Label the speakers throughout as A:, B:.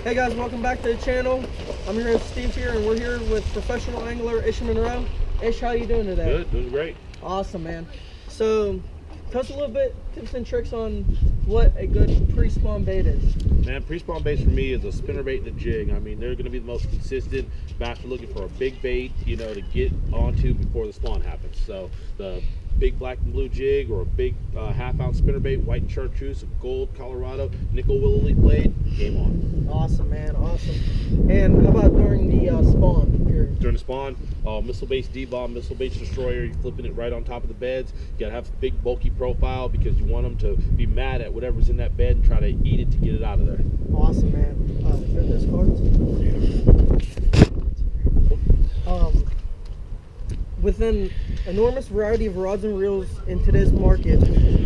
A: Hey guys, welcome back to the channel. I'm here with Steve here, and we're here with professional angler Ish Monroe. Ish, how you doing today?
B: Good, doing great.
A: Awesome, man. So, tell us a little bit, tips and tricks on what a good pre-spawn bait is.
B: Man, pre-spawn baits for me is a spinnerbait and a jig. I mean, they're going to be the most consistent. Bass are looking for a big bait, you know, to get onto before the spawn happens. So the big black and blue jig, or a big half-ounce spinnerbait, white and chartreuse, a gold Colorado nickel willow leaf blade, game on.
A: Awesome, man, awesome. And how about during the spawn period?
B: During the spawn, missile-based D-bomb, missile-based destroyer, you're flipping it right on top of the beds. You gotta have a big bulky profile because you want them to be mad at whatever's in that bed and try to eat it to get it out of there.
A: Awesome, man. Here are those cards. With an enormous variety of rods and reels in today's market,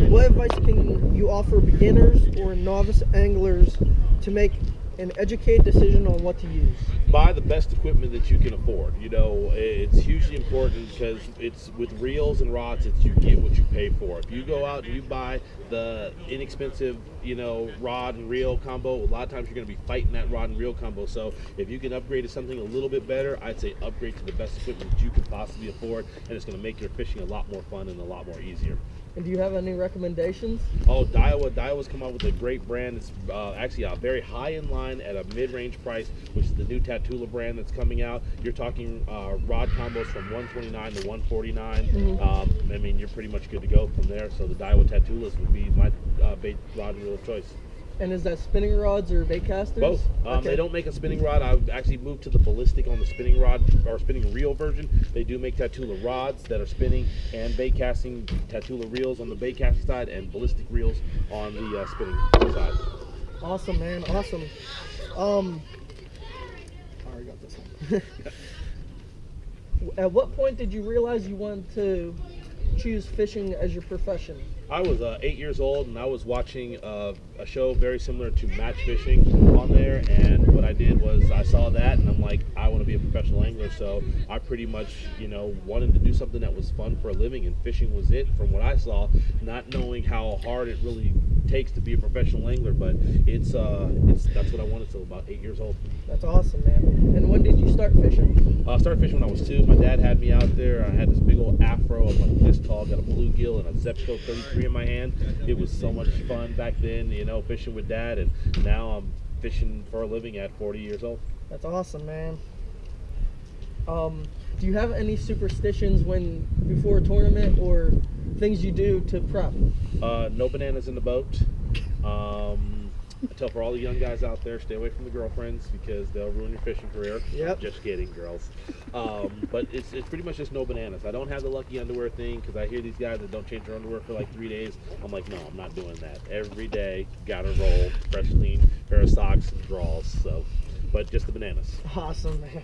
A: what advice can you offer beginners or novice anglers to make an educated decision on what to use?
B: Buy the best equipment that you can afford. You know, it's hugely important because it's with reels and rods, it's you get what you pay for. If you go out and you buy the inexpensive, you know, rod and reel combo, a lot of times you're going to be fighting that rod and reel combo. So if you can upgrade to something a little bit better, I'd say upgrade to the best equipment that you can possibly afford, and it's going to make your fishing a lot more fun and a lot more easier.
A: And do you have any recommendations?
B: Oh, Daiwa's come out with a great brand. It's actually a very high in line at a mid-range price, which is the new Tatula brand that's coming out. You're talking rod combos from $129 to $149. I mean, you're pretty much good to go from there. So the Daiwa Tatulas would be my bait rod and reel of choice.
A: And is that spinning rods or bait casters?
B: Both.
A: Okay.
B: They don't make a spinning rod. I've actually moved to the ballistic on the spinning rod or spinning reel version. They do make Tatula rods that are spinning and bait casting, Tatula reels on the bait casting side, and ballistic reels on the spinning side.
A: Awesome, man. Awesome. I already got this one. At what point did you realize you wanted to choose fishing as your profession?
B: I was 8 years old, and I was watching a show very similar to match fishing on there, and what I did was I saw that and I'm like, I want to be a professional angler. So I pretty much, you know, wanted to do something that was fun for a living, and fishing was it from what I saw, not knowing how hard it really takes to be a professional angler. But it's that's what I wanted till about 8 years old.
A: That's awesome, man. And when did you start fishing?
B: I started fishing when I was 2. My dad had me out there. I had this big old afro. I'm like this tall, got a bluegill and a Zepco 33 in my hand. It was so much fun back then, you know, fishing with Dad, and now I'm fishing for a living at 40 years old.
A: That's awesome, man. Do you have any superstitions before a tournament, or things you do to prep?
B: No bananas in the boat. I tell for all the young guys out there, stay away from the girlfriends because they'll ruin your fishing career.
A: Yep.
B: Just kidding, girls. But it's pretty much just no bananas. I don't have the lucky underwear thing because I hear these guys that don't change their underwear for like 3 days. I'm like, no, I'm not doing that. Every day, gotta roll, fresh, clean pair of socks and drawers. So, but just the bananas.
A: Awesome, man.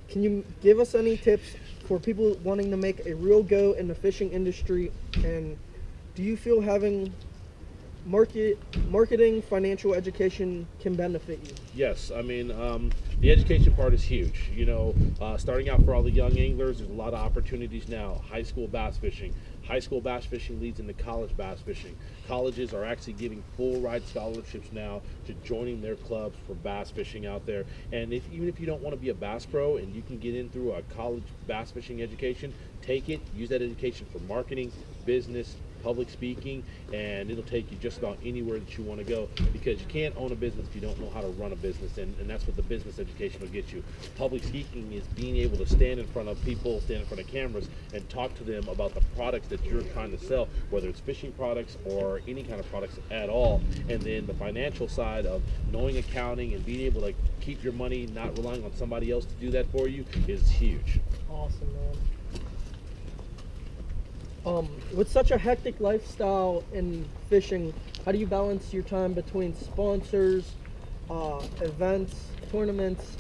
A: Can you give us any tips for people wanting to make a real go in the fishing industry? And do you feel having marketing, financial education can benefit you?
B: Yes, I mean, the education part is huge. You know, starting out for all the young anglers, there's a lot of opportunities now. High school bass fishing. High school bass fishing leads into college bass fishing. Colleges are actually giving full ride scholarships now to joining their clubs for bass fishing out there. And even if you don't want to be a bass pro and you can get in through a college bass fishing education, take it, use that education for marketing, business, public speaking, and it'll take you just about anywhere that you want to go, because you can't own a business if you don't know how to run a business, and that's what the business education will get you. Public speaking is being able to stand in front of people, stand in front of cameras, and talk to them about the products that you're trying to sell, whether it's fishing products or any kind of products at all. And then the financial side of knowing accounting and being able to keep your money, not relying on somebody else to do that for you, is huge.
A: Awesome, man. With such a hectic lifestyle in fishing, how do you balance your time between sponsors, events, tournaments,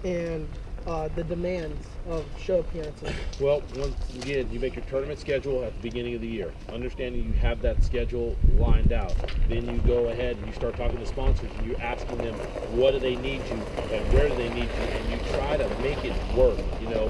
A: and the demands of show appearances?
B: Well, once again, you make your tournament schedule at the beginning of the year, understanding you have that schedule lined out. Then you go ahead and you start talking to sponsors, and you're asking them what do they need you and where do they need you, and you try to make it work. You know,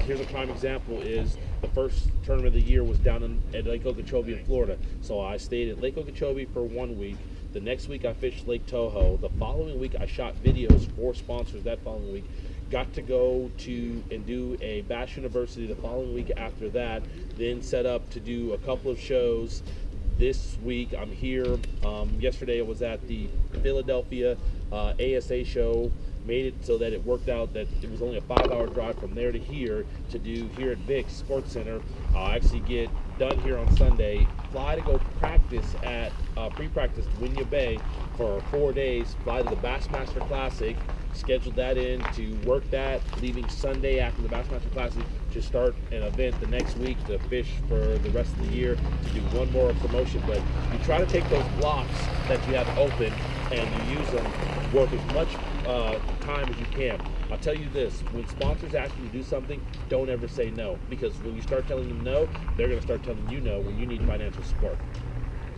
B: here's a prime example: is the first tournament of the year was down at Lake Okeechobee in Florida. So I stayed at Lake Okeechobee for 1 week. The next week I fished Lake Toho. The following week I shot videos for sponsors that following week. Got to go to and do a Bass University the following week after that. Then set up to do a couple of shows. This week I'm here. Yesterday I was at the Philadelphia ASA show. Made it so that it worked out that it was only a 5-hour drive from there to here to do here at Vic's Sports Center. I'll actually get done here on Sunday, fly to go practice at pre-practice Winya Bay for 4 days, fly to the Bassmaster Classic, scheduled that in to work that, leaving Sunday after the Bassmaster Classic to start an event the next week to fish for the rest of the year, to do one more promotion. But you try to take those blocks that you have open and you use them, work as much time as you can. I'll tell you this, when sponsors ask you to do something, don't ever say no, because when you start telling them no, they're going to start telling you no when you need financial support.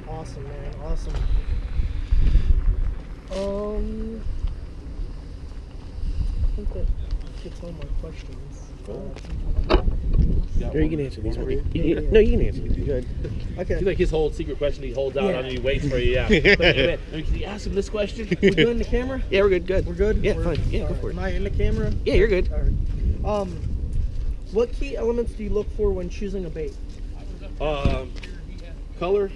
A: Awesome, man. Awesome. I think that gets all my questions.
B: Cool.
C: Here, you can answer these. No, you can answer these. Good.
A: Okay.
B: It's like his whole secret question he holds out and he waits for you. Yeah. Can you ask him this question?
A: We're doing the camera?
C: Yeah, we're good. Good.
A: We're good?
C: Yeah, fine. Yeah, go for it.
A: Am I in the camera?
C: Yeah, you're good.
A: All right. What key elements do you look for when choosing a bait?
B: Color,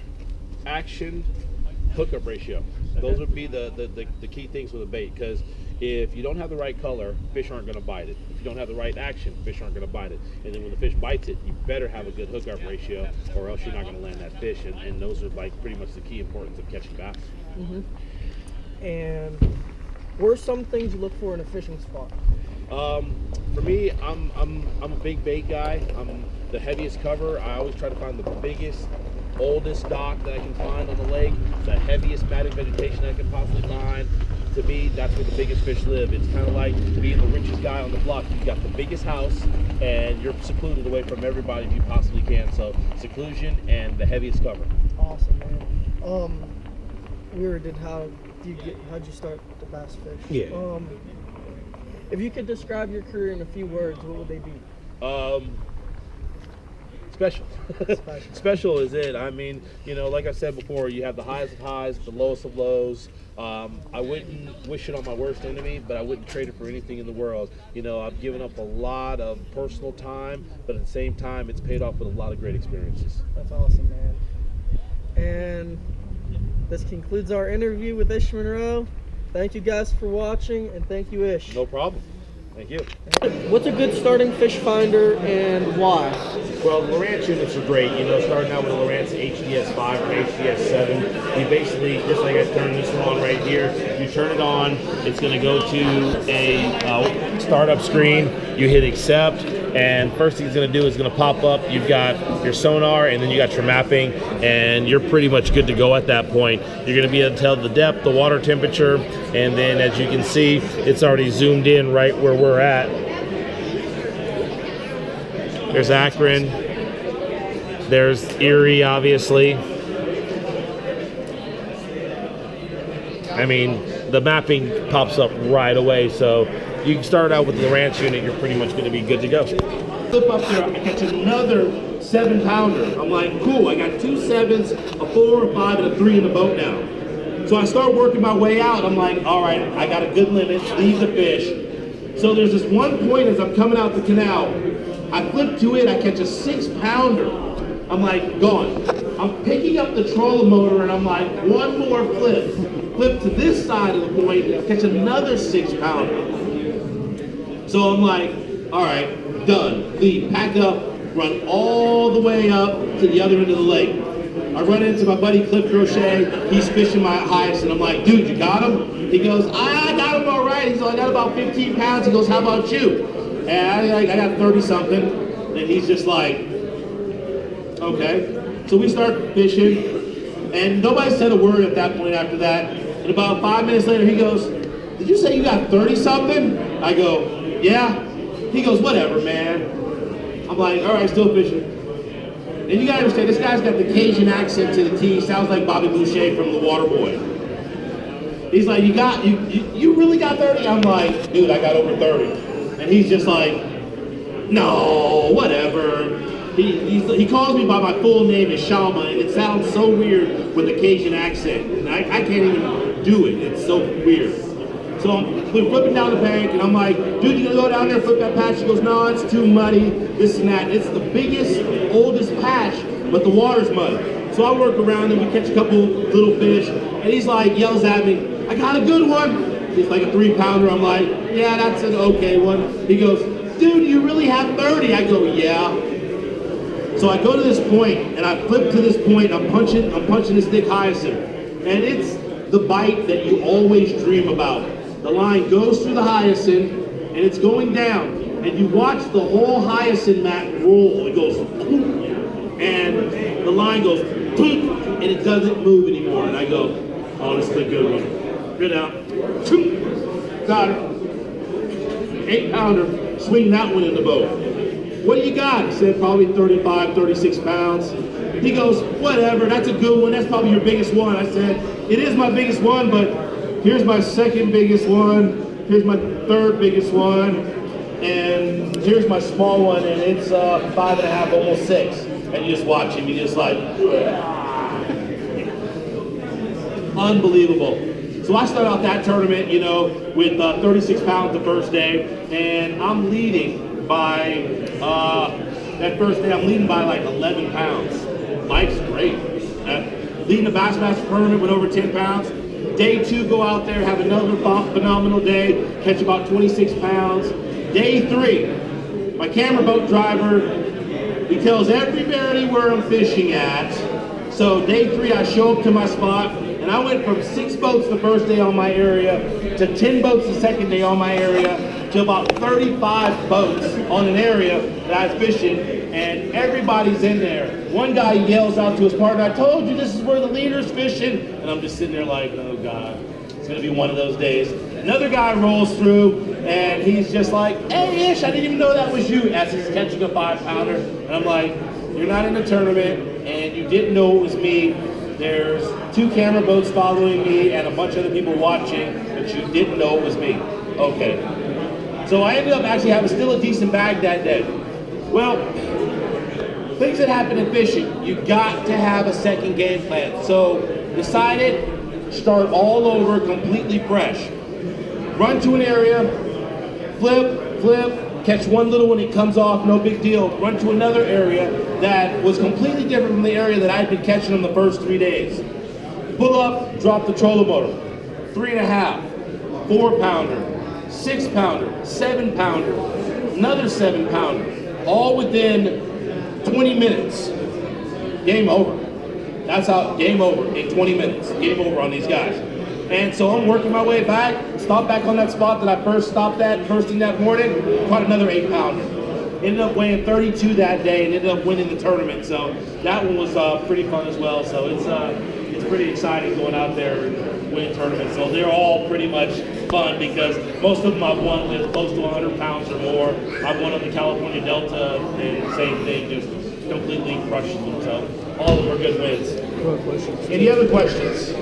B: action, hookup ratio. Those would be the key things with a bait, because if you don't have the right color, fish aren't going to bite it. If you don't have the right action, fish aren't going to bite it. And then when the fish bites it, you better have a good hookup ratio, or else you're not going to land that fish. And those are like pretty much the key importance of catching bass.
A: Mm-hmm. And what are some things you look for in a fishing spot?
B: For me, I'm a big bait guy. I'm the heaviest cover. I always try to find the biggest, oldest dock that I can find on the lake, the heaviest matted vegetation I can possibly find. To me, that's where the biggest fish live. It's kind of like being the richest guy on the block. You've got the biggest house, and you're secluded away from everybody if you possibly can. So seclusion and the heaviest cover.
A: Awesome, man. We already did how'd you start the bass fish?
C: Yeah.
A: If you could describe your career in a few words, what would they be?
B: Special. Special is it. I mean, you know, like I said before, you have the highest of highs, the lowest of lows. I wouldn't wish it on my worst enemy, but I wouldn't trade it for anything in the world. You know, I've given up a lot of personal time, but at the same time, it's paid off with a lot of great experiences.
A: That's awesome, man. And this concludes our interview with Ish Monroe. Thank you guys for watching, and thank you, Ish.
B: No problem. Thank you.
A: What's a good starting fish finder and why?
B: Well, the Lowrance units are great. You know, starting out with a Lowrance HDS 5 or HDS 7, you basically, just like I turned this one on right here, you turn it on, it's going to go to a startup screen, you hit accept, and first thing it's going to do is going to pop up, you've got your sonar, and then you got your mapping, and you're pretty much good to go at that point. You're going to be able to tell the depth, the water temperature, and then as you can see, it's already zoomed in right where we're at. There's Akron, there's Erie, obviously. I mean, the mapping pops up right away, so you can start out with the Lowrance unit, you're pretty much going to be good to go. Flip up there, I catch another 7-pounder. I'm like, cool, I got 2 7s, a 4, a 5, and a 3 in the boat now. So I start working my way out. I'm like, all right, I got a good limit, leave the fish. So there's this one point as I'm coming out the canal, I flip to it, I catch a 6-pounder. I'm like, gone. I'm picking up the trolling motor and I'm like, one more flip. Flip to this side of the point, catch another 6-pounder. So I'm like, all right, done. Leave, pack up, run all the way up to the other end of the lake. I run into my buddy Cliff Crochet, he's fishing my highest, and I'm like, dude, you got him? He goes, I got him all right. He's like, I got about 15 pounds. He goes, how about you? And I got 30-something, and he's just like, okay. So we start fishing, and nobody said a word at that point after that. And about 5 minutes later, he goes, did you say you got 30-something? I go, yeah. He goes, whatever, man. I'm like, all right, still fishing. And you gotta understand, this guy's got the Cajun accent to the T. Sounds like Bobby Boucher from The Waterboy. He's like, you really got 30? I'm like, dude, I got over 30. And he's just like, no, whatever.
D: he calls me by my full name, is Shalma, and it sounds so weird with the Cajun accent. And I can't even do it. It's so weird. So we're flipping down the bank, and I'm like, dude, you gonna go down there and flip that patch? He goes, no, it's too muddy, this and that. It's the biggest, oldest patch, but the water's muddy. So I work around and we catch a couple little fish, and he's like, yells at me, I got a good one. It's like a 3-pounder. I'm like, yeah, that's an okay one. He goes, dude, you really have 30. I go, yeah. So I go to this point, and I flip to this point, I'm punching this thick hyacinth. And it's the bite that you always dream about. The line goes through the hyacinth, and it's going down. And you watch the whole hyacinth mat roll. It goes, and the line goes, and it doesn't move anymore. And I go, oh, this is a good one. Good out. Got it. 8-pounder. Swing that one in the boat. What do you got? He said probably 35, 36 pounds. He goes, whatever, that's a good one. That's probably your biggest one. I said, it is my biggest one, but here's my second biggest one. Here's my third biggest one. And here's my small one, and it's 5.5, almost 6. And you just watch him, you just like, unbelievable. So I start out that tournament, you know, with 36 pounds the first day, and I'm leading by, that first day I'm leading by like 11 pounds. Life's great. Leading the Bass Master tournament with over 10 pounds. Day 2, go out there, have another phenomenal day, catch about 26 pounds. Day 3, my camera boat driver, he tells everybody where I'm fishing at. So day 3, I show up to my spot, and I went from 6 boats the first day on my area to 10 boats the second day on my area to about 35 boats on an area that I was fishing, and everybody's in there. One guy yells out to his partner, I told you this is where the leader's fishing. And I'm just sitting there like, oh God, it's gonna be one of those days. Another guy rolls through, and he's just like, hey Ish, I didn't even know that was you, as he's catching a 5-pounder. And I'm like, you're not in the tournament, and you didn't know it was me. There's 2 camera boats following me and a bunch of other people watching, but you didn't know it was me. Okay. So I ended up actually having still a decent bag that day. Well, things that happen in fishing, you got to have a second game plan. So decided, start all over, completely fresh. Run to an area, flip, catch one little one, it comes off, no big deal. Run to another area that was completely different from the area that I'd been catching them the first 3 days. Pull up, drop the trolling motor. 3.5, 4-pounder, 6-pounder, 7-pounder, another 7-pounder, all within 20 minutes. Game over. That's how, game over in 20 minutes. Game over on these guys. And so I'm working my way back, stop back on that spot that I first stopped at first thing that morning, caught another 8-pounder. Ended up weighing 32 that day and ended up winning the tournament. So that one was pretty fun as well. So it's pretty exciting going out there and winning tournaments. So they're all pretty much fun because most of them I've won with close to 100 pounds or more. I've won on the California Delta, and same thing, just completely crushes them. So all of them are good wins. Any other questions?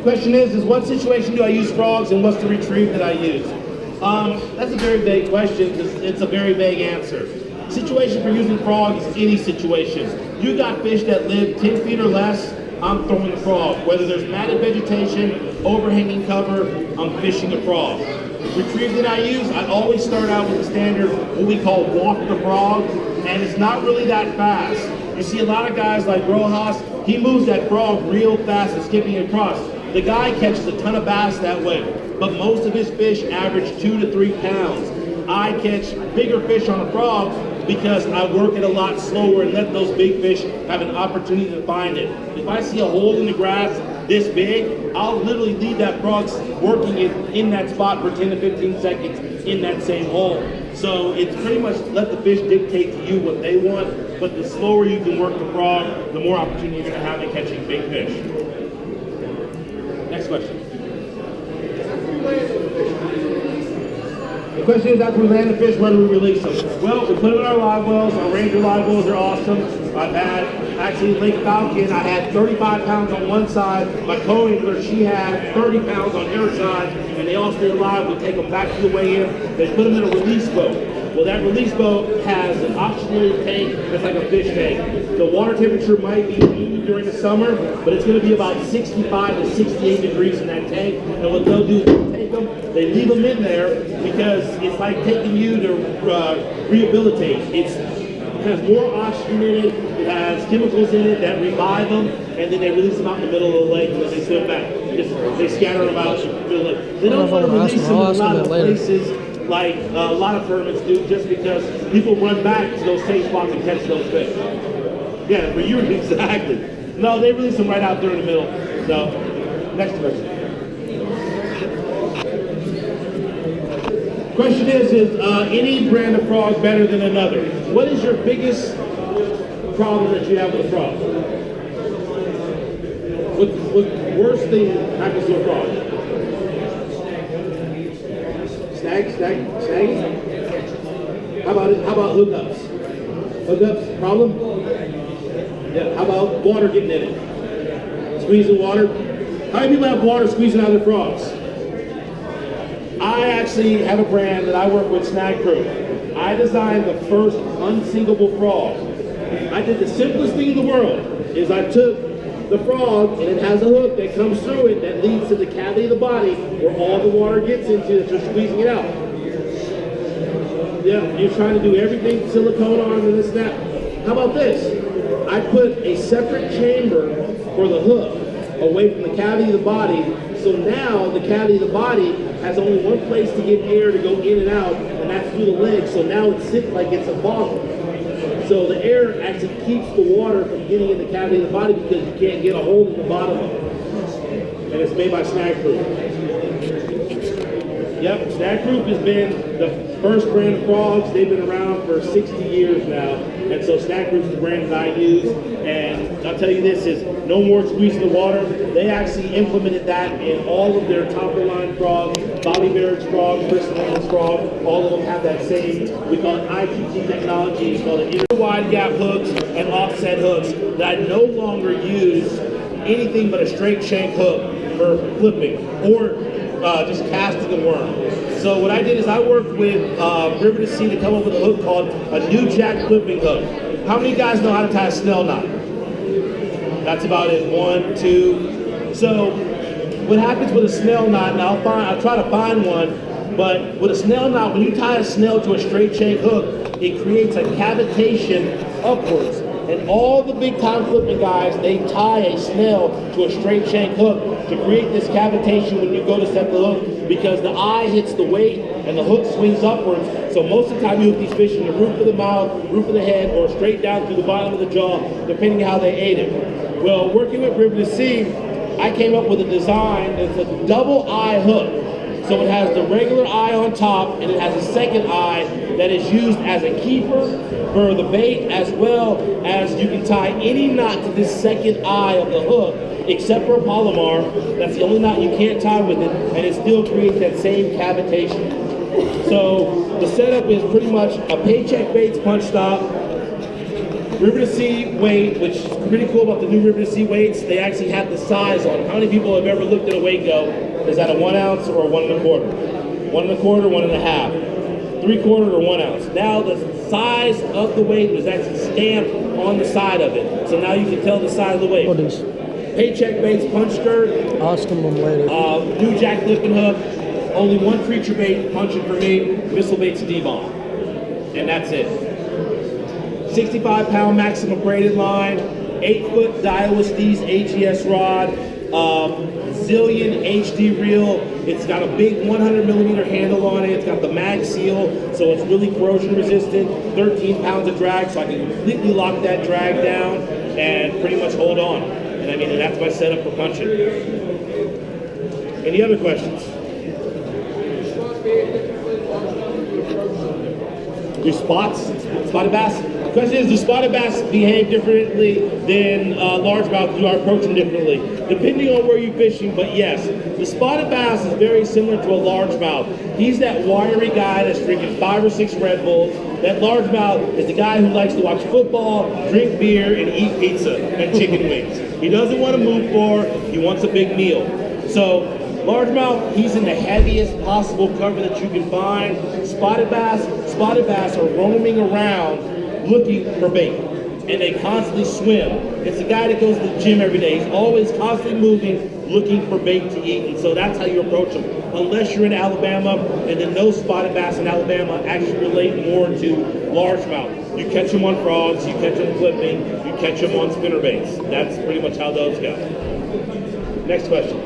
D: Question is what situation do I use frogs and what's the retrieve that I use? That's a very vague question because it's a very vague answer. Situation for using frogs is any situation. You got fish that live 10 feet or less, I'm throwing a frog. Whether there's matted vegetation, overhanging cover, I'm fishing a frog. Retrieve that I use, I always start out with the standard, what we call walk the frog, and it's not really that fast. You see a lot of guys like Rojas, he moves that frog real fast and skipping across. The guy catches a ton of bass that way, but most of his fish average 2 to 3 pounds. I catch bigger fish on a frog because I work it a lot slower and let those big fish have an opportunity to find it. If I see a hole in the grass this big, I'll literally leave that frog working it in that spot for 10 to 15 seconds in that same hole. So it's pretty much let the fish dictate to you what they want, but the slower you can work the frog, the more opportunity you're going to have in catching big fish. Next question. The question is, after we land the fish, where do we release them? Well, we put them in our live wells. Our Ranger live wells are awesome. I've had, actually, Lake Falcon, I had 35 pounds on one side. My co-angler, she had 30 pounds on her side, and they all stay alive. We take them back to the weigh-in. They put them in a release boat. Well, that release boat has an oxygenated tank that's like a fish tank. The water temperature might be 80 during the summer, but it's going to be about 65 to 68 degrees in that tank. And what they'll do is they'll take them, they leave them in there because it's like taking you to rehabilitate. It has more oxygen in it, it has chemicals in it that revive them, and then they release them out in the middle of the lake and then they swim back. They scatter them out. They don't want to release them in a lot of places like a lot of tournaments do, just because people run back to those same spots and catch those fish. Yeah, for you, exactly. No, they release them right out there in the middle. So, next question. Question is any brand of frog better than another? What is your biggest problem that you have with a frog? What worst thing happens to a frog? Snagging? How about hookups? Hookups, problem? Yeah, how about water getting in it? Squeezing water? How many people have water squeezing out of their frogs? I actually have a brand that I work with, Snag Crew. I designed the first unsingable frog. I did the simplest thing in the world, is I took the frog and it has a hook that comes through it that leads to the cavity of the body where all the water gets into that you're squeezing it out. Yeah, you're trying to do everything, silicone on and this and that. How about this? I put a separate chamber for the hook away from the cavity of the body, so now the cavity of the body has only one place to get air to go in and out, and that's through the legs, so now it sits like it's a bottle. So the air actually keeps the water from getting in the cavity of the body because you can't get a hold in the bottom of it. And it's made by Snag Group. Yep, Snag Group has been the first brand of frogs. They've been around for 60 years now. And so Snag Group is the brand that I use. And I'll tell you this, is no more squeezing the water. They actually implemented that in all of their top of the line frogs, Bobby Barrett's frog, Chris Land's frog. All of them have that same, we call it IPT technology. We call it inner wide gap hooks and offset hooks that I no longer use anything but a straight shank hook for flipping or just casting a worm. So what I did is I worked with River to Sea to come up with a hook called a new jack flipping hook. How many guys know how to tie a snell knot? That's about it. 1, 2. So what happens with a snell knot, and I'll try to find one, but with a snell knot, when you tie a snell to a straight shank hook, it creates a cavitation upwards. And all the big time flipping guys, they tie a snell to a straight shank hook to create this cavitation when you go to set the hook, because the eye hits the weight and the hook swings upwards. So most of the time you hook these fish in the roof of the mouth, roof of the head, or straight down through the bottom of the jaw, depending on how they ate it. Well, working with River to Sea, I came up with a design that's a double eye hook. So it has the regular eye on top, and it has a second eye that is used as a keeper for the bait, as well as you can tie any knot to this second eye of the hook, except for a Palomar. That's the only knot you can't tie with it, and it still creates that same cavitation. So the setup is pretty much a Paycheck Baits punch stop, River to Sea weight, which is pretty cool about the new River to Sea weights. They actually have the size on them. How many people have ever looked at a weight go, is that a 1 ounce or a 1 1/4? 1 1/4, 1 1/2, 3/4 or 1 ounce. Now the size of the weight was actually stamped on the side of it. So now you can tell the size of the weight.
A: What is?
D: Paycheck Baits punch skirt.
A: Asking them later.
D: New jack flipping hook. Only one creature bait punching for me. Missile baits D-bomb. And that's it. 65-pound maximum braided line. 8-foot Daiwa Steez AGS rod. Zillion HD reel. It's got a big 100mm handle on it. It's got the mag seal, so it's really corrosion resistant. 13 pounds of drag, so I can completely lock that drag down and pretty much hold on. And I mean, that's my setup for punching. Any other questions? Your spots? Spotted bass? Question is, do spotted bass behave differently than largemouth? Do I approach them differently? Depending on where you're fishing, but yes. The spotted bass is very similar to a largemouth. He's that wiry guy that's drinking 5 or 6 Red Bulls. That largemouth is the guy who likes to watch football, drink beer, and eat pizza and chicken wings. He doesn't want to move forward, he wants a big meal. So, largemouth, he's in the heaviest possible cover that you can find. Spotted bass are roaming around looking for bait, and they constantly swim. It's a guy that goes to the gym every day. He's always constantly moving, looking for bait to eat, and so that's how you approach them. Unless you're in Alabama, and then those spotted bass in Alabama actually relate more to largemouth. You catch them on frogs, you catch them clipping, you catch them on spinner baits. That's pretty much how those go. Next question.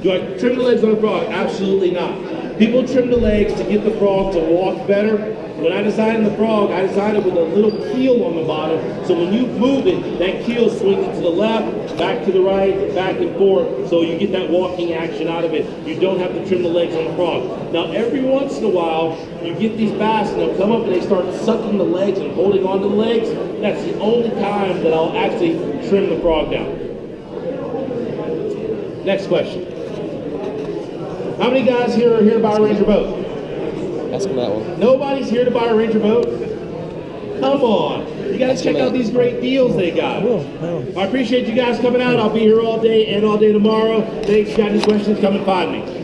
D: Do I trim the legs on a frog? Absolutely not. People trim the legs to get the frog to walk better. When I designed the frog, I designed it with a little keel on the bottom, so when you move it, that keel swings it to the left, back to the right, back and forth, so you get that walking action out of it. You don't have to trim the legs on the frog. Now, every once in a while, you get these bass and they'll come up and they start sucking the legs and holding onto the legs. That's the only time that I'll actually trim the frog down. Next question. How many guys here are here to buy a Ranger boat?
C: Ask him that one.
D: Nobody's here to buy a Ranger boat? Come on. You got to check out these great deals they got. I appreciate you guys coming out. I'll be here all day and all day tomorrow. Thanks. If you got any questions, come and find me.